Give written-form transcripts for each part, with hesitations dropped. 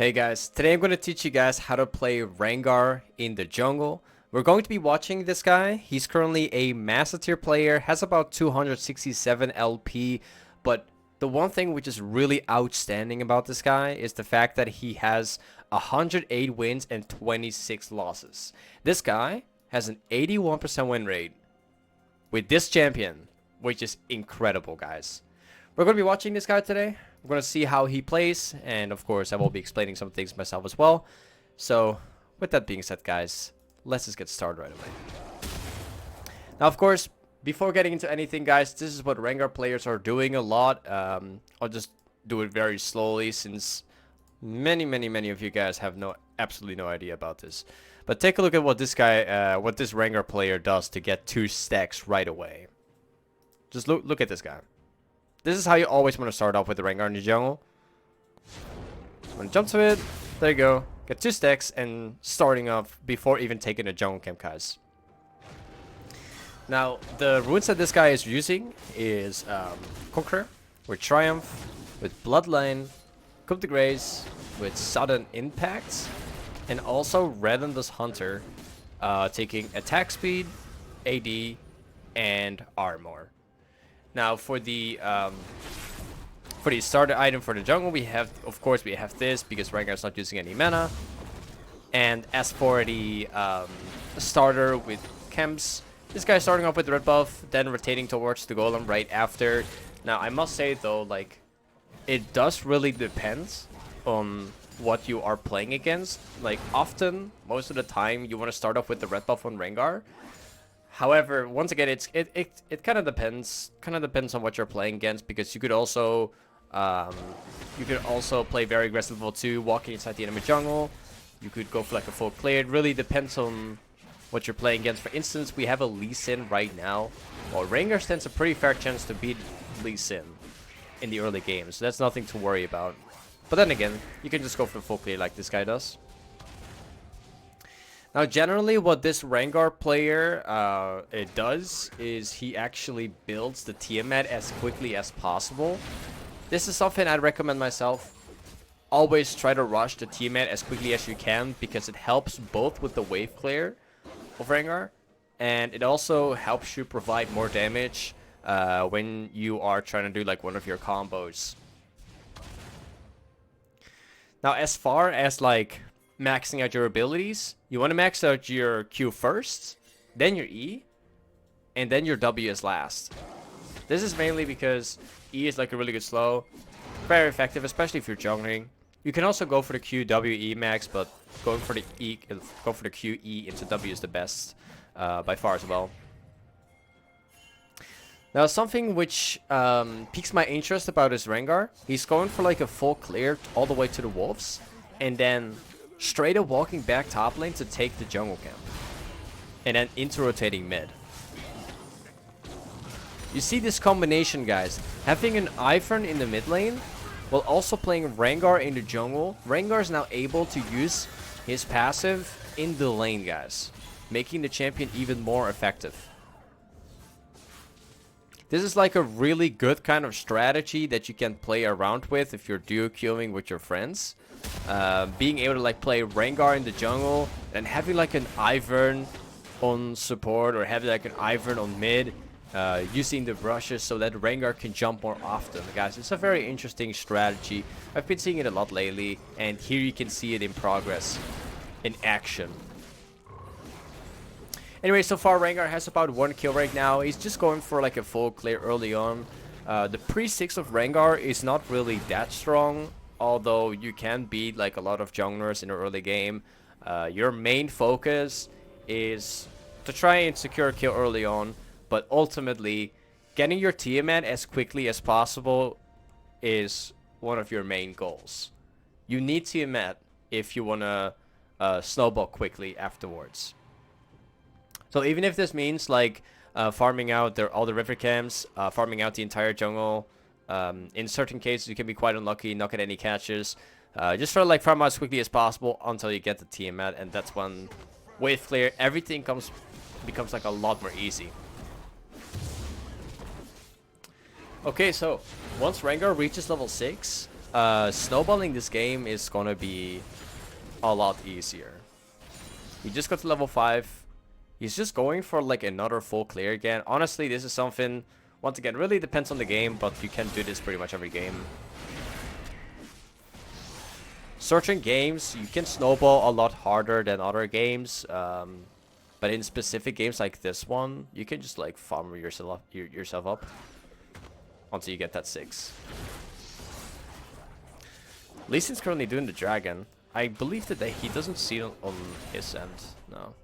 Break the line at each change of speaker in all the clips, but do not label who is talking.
Hey guys, today I'm going to teach you guys how to play Rengar in the jungle. We're going to be watching this guy. He's currently a master tier player, has about 267 LP, but the one thing which is really outstanding about this guy is the fact that he has 108 wins and 26 losses. This guy has an 81% win rate with this champion, which is incredible, guys. We're going to be watching this guy today. We're going to see how he plays, and of course I will be explaining some things myself as well. So with that being said, guys, let's just get started right away. Now, of course, before getting into anything, guys, this is what Rengar players are doing a lot. I'll just do it very slowly since many of you guys have absolutely no idea about this. But take a look at what this guy, what this Rengar player does to get 2 stacks right away. Just look at this guy. This is how you always want to start off with the Rengar in the jungle. I'm gonna jump to it. There you go. Get 2 stacks and starting off before even taking a jungle camp, guys. Now, the runes that this guy is using is Conqueror with Triumph, with Bloodline, Coup de Grace, with Sudden Impact, and also Relentless Hunter, taking attack speed, AD, and armor. Now for the starter item for the jungle, we have, of course, we have this because Rengar is not using any mana. And as for the starter with camps, this guy starting off with the red buff, then rotating towards the golem right after. Now I must say though, like, it does really depend on what you are playing against. Like often, most of the time, you want to start off with the red buff on Rengar. However, once again, it kind of depends. On what you're playing against, because you could also play very aggressive level 2, walking inside the enemy jungle. You could go for like a full clear. It really depends on what you're playing against. For instance, we have a Lee Sin right now. Well, Rengar stands a pretty fair chance to beat Lee Sin in the early game, so that's nothing to worry about. But then again, you can just go for the full clear like this guy does. Now, generally, what this Rengar player it does is he actually builds the Tiamat as quickly as possible. This is something I'd recommend myself. Always try to rush the Tiamat as quickly as you can, because it helps both with the wave clear of Rengar, and it also helps you provide more damage when you are trying to do like one of your combos. Now, as far as like maxing out your abilities, you want to max out your Q first, then your E, and then your W is last. This is mainly because E is like a really good slow, very effective, especially if you're jungling. You can also go for the Q, W, E max, but going for the Q, E into W is the best by far as well. Now, something which piques my interest about this Rengar, he's going for like a full clear all the way to the wolves, and then straight up walking back top lane to take the jungle camp, and then into rotating mid. You see this combination, guys. Having an Ivern in the mid lane while also playing Rengar in the jungle. Rengar is now able to use his passive in the lane, guys, making the champion even more effective. This is like a really good kind of strategy that you can play around with if you're duo queuing with your friends. Being able to like play Rengar in the jungle and having like an Ivern on support, or having like an Ivern on mid, using the brushes so that Rengar can jump more often. Guys, it's a very interesting strategy. I've been seeing it a lot lately, and here you can see it in progress, in action. Anyway, so far Rengar has about 1 kill right now. He's just going for like a full clear early on. The pre-6 of Rengar is not really that strong, although you can beat like a lot of junglers in the early game. Your main focus is to try and secure a kill early on, but ultimately getting your Tiamat as quickly as possible is one of your main goals. You need Tiamat if you want to snowball quickly afterwards. So even if this means like farming out all the river camps, farming out the entire jungle, in certain cases you can be quite unlucky, not get any catches. Just try to like farm out as quickly as possible until you get the Tiamat, and that's when wave clear, everything becomes like a lot more easy. Okay, so once Rengar reaches level 6, snowballing this game is gonna be a lot easier. He just got to level 5. He's just going for like another full clear again. Honestly, this is something, once again, really depends on the game, but you can do this pretty much every game. Certain games, you can snowball a lot harder than other games. But in specific games like this one, you can just like farm yourself up until you get that 6. Lee Sin's currently doing the dragon. I believe that he doesn't see it on his end. No.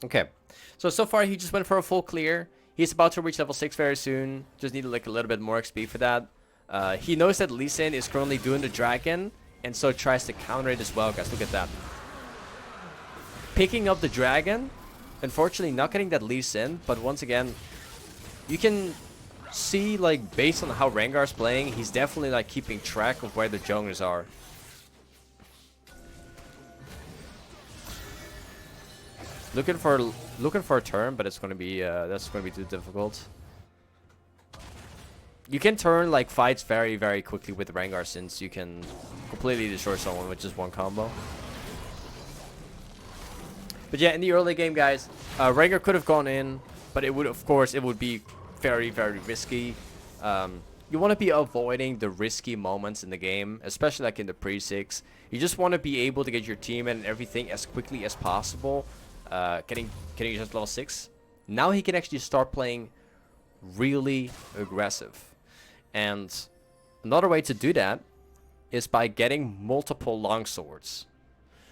Okay. So far he just went for a full clear. He's about to reach level 6 very soon. Just need like a little bit more XP for that. He knows that Lee Sin is currently doing the dragon, and so tries to counter it as well, guys. Look at that. Picking up the dragon. Unfortunately, not getting that Lee Sin, but once again, you can see, like, based on how Rengar's playing, he's definitely like keeping track of where the junglers are. Looking for a turn, but it's gonna be that's gonna be too difficult. You can turn like fights very, very quickly with Rengar, since you can completely destroy someone with just one combo. But yeah, in the early game, guys, Rengar could have gone in, but it would, of course, it would be very, very risky. You want to be avoiding the risky moments in the game, especially like in the pre-6. You just want to be able to get your team and everything as quickly as possible. Getting just level 6. Now he can actually start playing really aggressive. And another way to do that is by getting multiple longswords.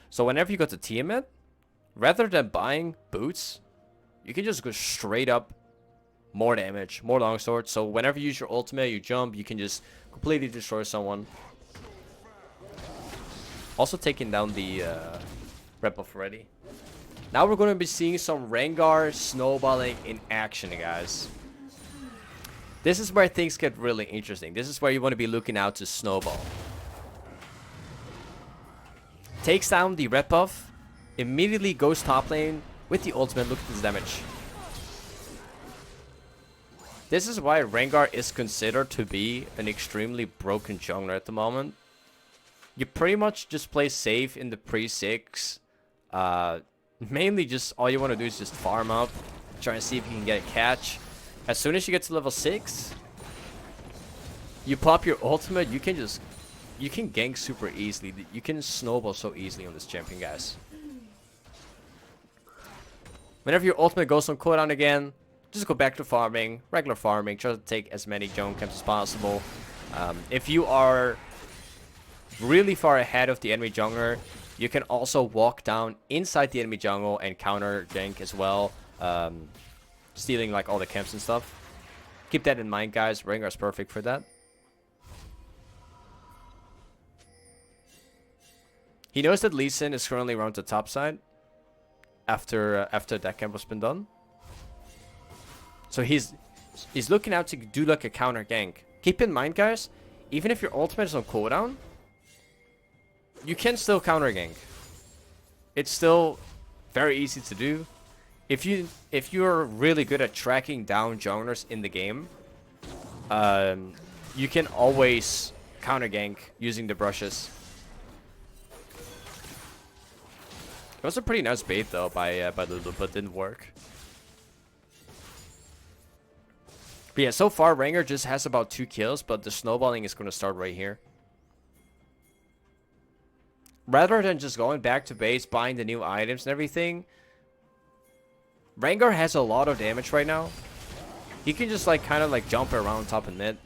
So whenever you go to Tiamat, rather than buying boots, you can just go straight up more damage, more longsword. So whenever you use your ultimate, you jump, you can just completely destroy someone. Also taking down the rep buff already. Now we're going to be seeing some Rengar snowballing in action, guys. This is where things get really interesting. This is where you want to be looking out to snowball. Takes down the rep buff. Immediately goes top lane with the ultimate. Look at this damage. This is why Rengar is considered to be an extremely broken jungler at the moment. You pretty much just play safe in the pre-6. Mainly just all you want to do is just farm up. Try and see if you can get a catch. As soon as you get to level 6, you pop your ultimate. You can gank super easily. You can snowball so easily on this champion, guys. Whenever your ultimate goes on cooldown again, just go back to farming, regular farming. Try to take as many jungle camps as possible. If you are really far ahead of the enemy jungler, you can also walk down inside the enemy jungle and counter gank as well, stealing like all the camps and stuff. Keep that in mind, guys. Rengar's perfect for that. He knows that Lee Sin is currently around the top side after that camp has been done. So he's looking out to do like a counter gank. Keep in mind, guys, even if your ultimate is on cooldown, you can still counter gank. It's still very easy to do. If you're really good at tracking down junglers in the game, you can always counter gank using the brushes. It was a pretty nice bait though by Lulu, but didn't work. But yeah, so far Rengar just has about 2 kills, but the snowballing is going to start right here. Rather than just going back to base, buying the new items and everything, Rengar has a lot of damage right now. He can just like kind of like jump around top and mid.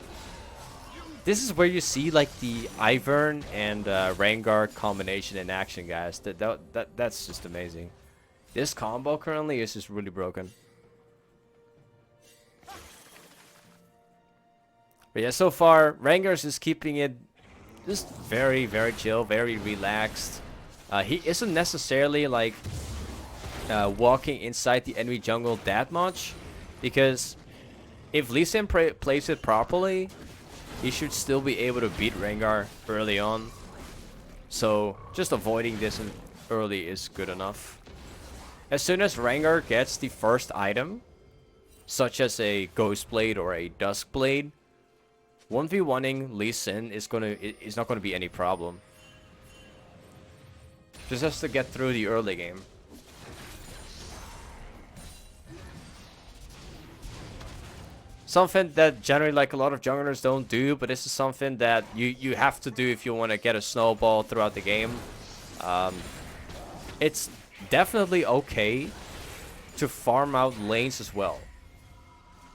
This is where you see like the Ivern and Rengar combination in action, guys. That's just amazing. This combo currently is just really broken. But yeah, so far Rengar's just keeping it just very, very chill, very relaxed. He isn't necessarily like walking inside the enemy jungle that much, because if Lee Sin plays it properly, he should still be able to beat Rengar early on. So just avoiding this early is good enough. As soon as Rengar gets the first item, such as a Ghost Blade or a Dusk Blade, 1v1ing Lee Sin is not gonna be any problem. Just has to get through the early game. Something that generally like a lot of junglers don't do, but this is something that you have to do if you want to get a snowball throughout the game. It's definitely okay to farm out lanes as well.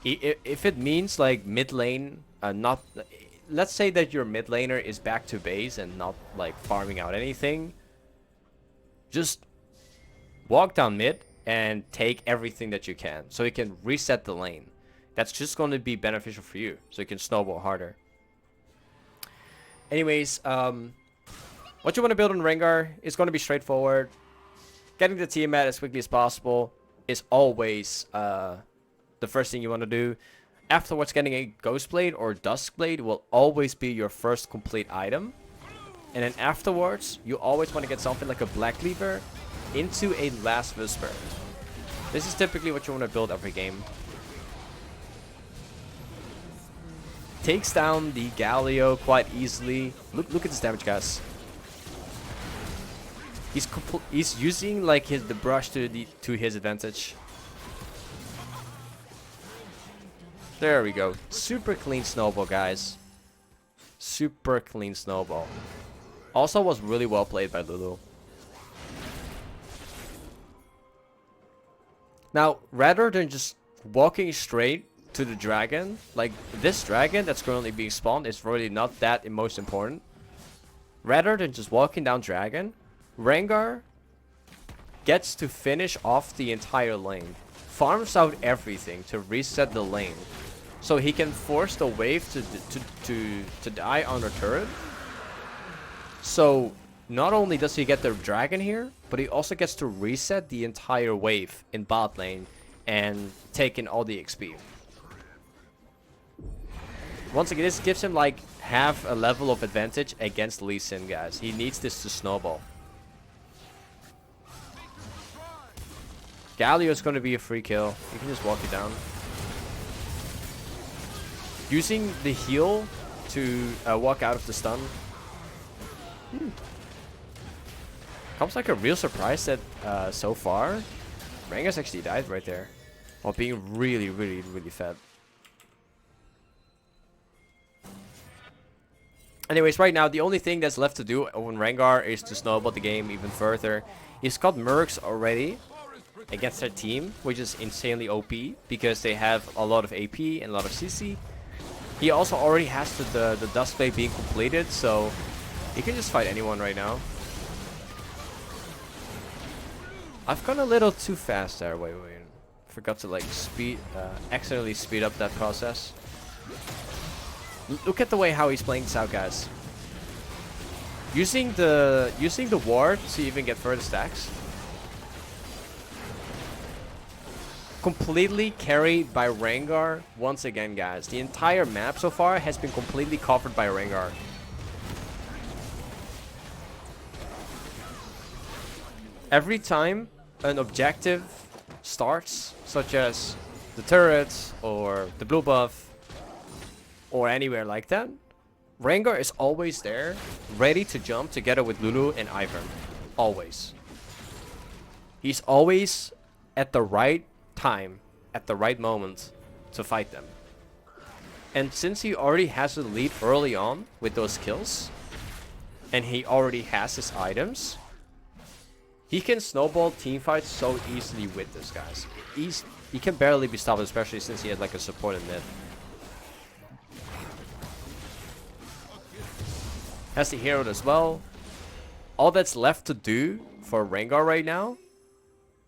If it means like mid lane, not, let's say that your mid laner is back to base and not like farming out anything, just walk down mid and take everything that you can so you can reset the lane. That's just going to be beneficial for you, so you can snowball harder. Anyways, what you want to build on Rengar is going to be straightforward. Getting the team as quickly as possible is always the first thing you want to do. Afterwards, getting a Ghost Blade or Dusk Blade will always be your first complete item. And then afterwards, you always want to get something like a Black Cleaver into a Last Whisper. This is typically what you want to build every game. Takes down the Galio quite easily. Look at this damage, guys. He's using like the brush to his advantage. There we go. Super clean snowball, guys. Super clean snowball. Also was really well played by Lulu. Now, rather than just walking straight to the dragon, like this dragon that's currently being spawned is really not that most important. Rather than just walking down dragon, Rengar gets to finish off the entire lane, farms out everything to reset the lane, so he can force the wave to die on the turret. So not only does he get the dragon here, but he also gets to reset the entire wave in bot lane and take in all the XP. Once again, this gives him like half a level of advantage against Lee Sin, guys. He needs this to snowball. Galio is going to be a free kill. You can just walk it down. Using the heal to walk out of the stun. Comes like a real surprise that so far, Rengar's actually died right there. While being really, really, really fed. Anyways, right now, the only thing that's left to do on Rengar is to snowball the game even further. He's got Mercs already against their team, which is insanely OP because they have a lot of AP and a lot of CC. He also already has the Dusk Blade being completed, so he can just fight anyone right now. I've gone a little too fast there. Wait. Forgot to like accidentally speed up that process. Look at the way how he's playing this out, guys. Using the ward to even get further stacks. Completely carried by Rengar once again, guys. The entire map so far has been completely covered by Rengar. Every time an objective starts, such as the turret or the blue buff, or anywhere like that, Rengar is always there, ready to jump together with Lulu and Ivern. Always. He's always at the right time, at the right moment to fight them. And since he already has a lead early on with those kills, and he already has his items, he can snowball teamfights so easily with this, guys. He can barely be stopped, especially since he has like a support in mid. Has the hero as well. All that's left to do for Rengar right now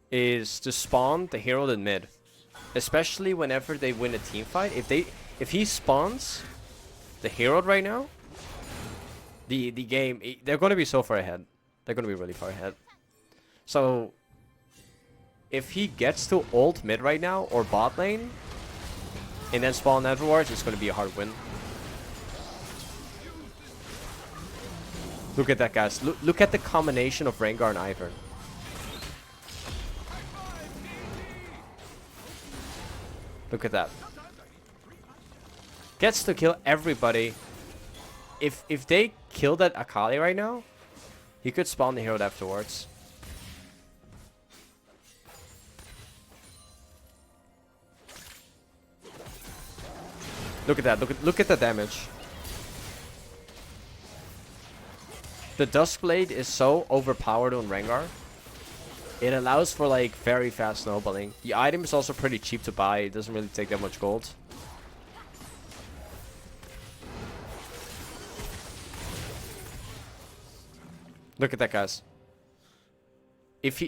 is to spawn the hero in mid. Especially whenever they win a team fight. If he spawns the hero right now, the game, they're going to be so far ahead. They're going to be really far ahead. So if he gets to ult mid right now or bot lane and then spawn afterwards, it's going to be a hard win. Look at that, guys. Look at the combination of Rengar and Ivern. Look at that. gets to kill everybody. If they kill that Akali right now, he could spawn the hero afterwards. Look at that. Look at the damage. The Duskblade is so overpowered on Rengar. It allows for like very fast snowballing. The item is also pretty cheap to buy. It doesn't really take that much gold. Look at that, guys. If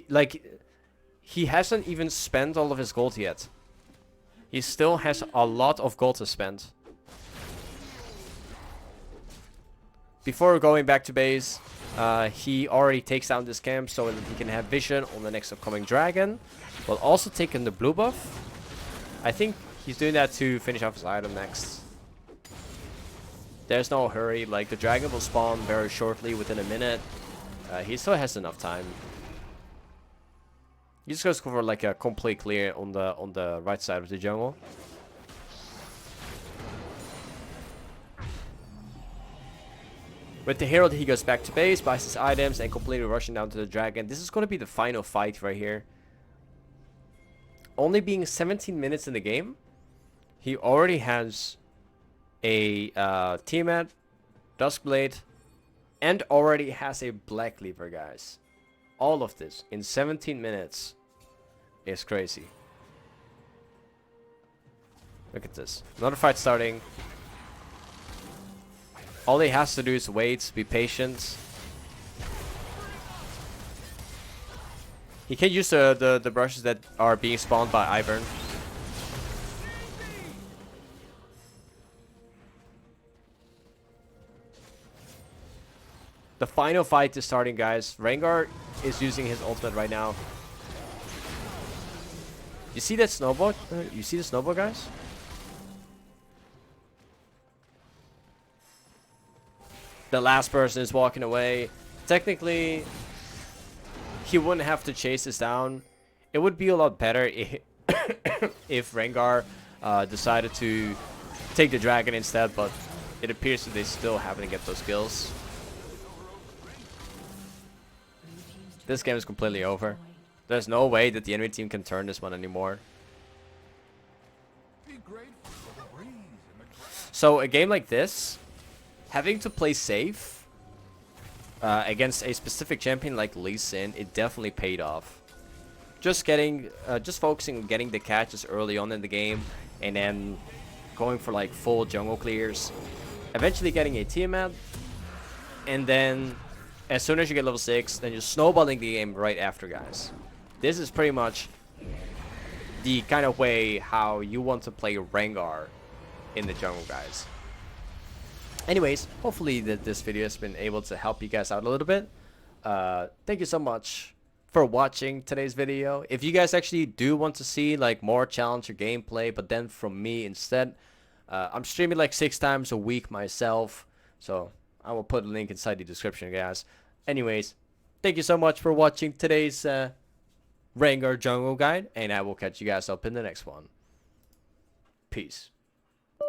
he hasn't even spent all of his gold yet. He still has a lot of gold to spend. Before going back to base, he already takes down this camp so that he can have vision on the next upcoming dragon. While also taking the blue buff. I think he's doing that to finish off his item next. There's no hurry, like the dragon will spawn very shortly, within a minute. He still has enough time. He just goes for like a complete clear on the right side of the jungle. With the Herald, he goes back to base, buys his items, and completely rushing down to the dragon. This is going to be the final fight right here. Only being 17 minutes in the game, he already has a Tiamat, Duskblade, and already has a Black Cleaver, guys. All of this in 17 minutes is crazy. Look at this. Another fight starting. All he has to do is wait, be patient. He can use the brushes that are being spawned by Ivern. The final fight is starting, guys. Rengar is using his ultimate right now. You see that snowball? You see the snowball, guys? The last person is walking away. Technically, he wouldn't have to chase this down. It would be a lot better if Rengar decided to take the dragon instead, but it appears that they still happen to get those kills. This game is completely over. There's no way that the enemy team can turn this one anymore. So a game like this, having to play safe against a specific champion like Lee Sin, it definitely paid off. Just focusing on getting the catches early on in the game, and then going for like full jungle clears. Eventually getting a Tiamat, and then as soon as you get level 6, then you're snowballing the game right after, guys. This is pretty much the kind of way how you want to play Rengar in the jungle, guys. Anyways, hopefully that this video has been able to help you guys out a little bit. Thank you so much for watching today's video. If you guys actually do want to see like more challenger gameplay, but then from me instead, I'm streaming like 6 times a week myself, so I will put a link inside the description, guys. Anyways, thank you so much for watching today's Rengar jungle guide, and I will catch you guys up in the next one. Peace.